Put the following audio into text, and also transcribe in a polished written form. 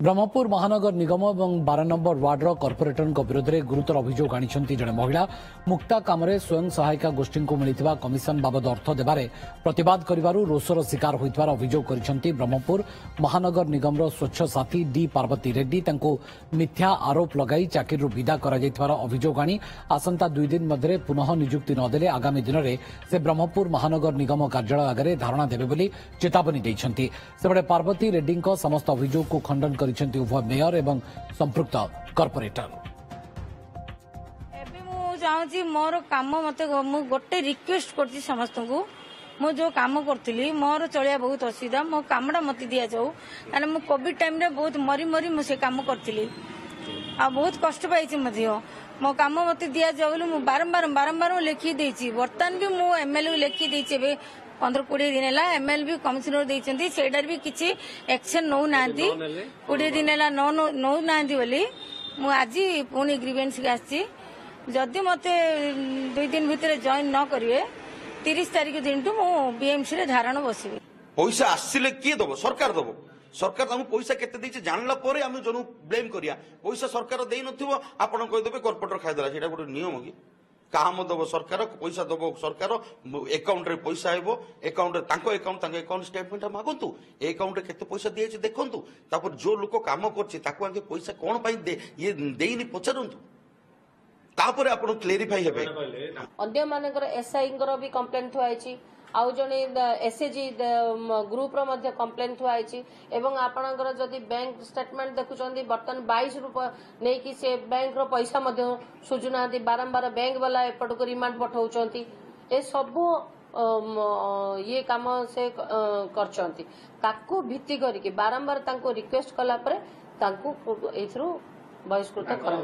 ब्रह्मपुर महानगर निगम और 12 number वार्डर corporator विरोध में गुरुतर अभियोग आनी जड़े महिला मुक्ता काम स्वयं सहायिका गोष्ठी को मिलता कमिशन बाबद अर्थ देवारे प्रतिवाद करिवारु रोषर शिकार होइतवार अभियोग करिसेंती ब्रह्मपुर महानगर निगम स्वच्छ साथी डी पार्वती रेड्डी तांको मिथ्या आरोप लगाई चाकरी विदा करा जायतिवार अभियोग आनी आसंता 2 दिन मध्य पुनः नियुक्ति नदेले आगामी दिन में से ब्रह्मपुर महानगर निगम कार्यालय आगे धारणा देबे बोली चेतावनी दैछंती। सेबडे पार्वती रेड्डी समस्त अभियोग को खंडन उभय मेयर एवं संपृक्त कॉर्पोरेटर। चाहूँ मोर काम मत गोटे रिक्वेस्ट कर समस्त को मु जो काम करी मोर चलिया बहुत असुविधा मो कामटा मत दि जाऊ कारण मु कोविड टाइम रे बहुत मरी मरी मुझे काम करी आ बहुत कष्ट पाई मो काम मत दि जाऊ बोली बारंबार लिखी देती बर्तमान भी मु एमएलए लिखी देती 15-20 दिन है एमएल भी कमिशनर देइछंती सेडार भी किछि एक्शन नौ नांती 20 दिन है नौ नांती बोली मु आज पुणी ग्रीवेंस के आछि जदि मते 2 दिन भितर जॉइन न करिवे 30 तारिख दिन मु बीएमसी रे धारण बसिबे। पैसा आसिले किए दबो सरकार दबो सरकार हम पैसा केते देछि जानला परे हम जनु ब्लेम करिया पैसा सरकार देइ नथिबो आपण कहि देबे कॉर्पोरेटर खाइ देला सेटा गोटे नियम कि काम दब सरकार पैसा दब सरकार एकाउंट रे पैसा आइबो एकाउंट एकाउंट स्टेटमेंट मागंतु एकाउंट केते पैसा दिए देखंतु तापर जो लोक काम करछि ताको आगे पैसा कोन पई ये देइनी पचरंतु तापर आपण क्लेरिफाई हेबे। अन्य मानकर एसआई भी कंप्लेंट थुआइछि आउ जने एसएजी ग्रुप रो मध्ये कंप्लेंट थुआइछि एवं आपणकर जदि बैंक स्टेटमेंट देखुचंदी बर्तन 22 रुपया नै कि से बैंक रो पैसा मध्ये सुजुनादी बारंबार बैंक वाला एपट को रिमांड पठाउचंती ए सब ये काम से करचंती ताकू भित्ति करिके बारंबार तांको रिक्वेस्ट कला परे तांको एथरो बहिष्कृत करन।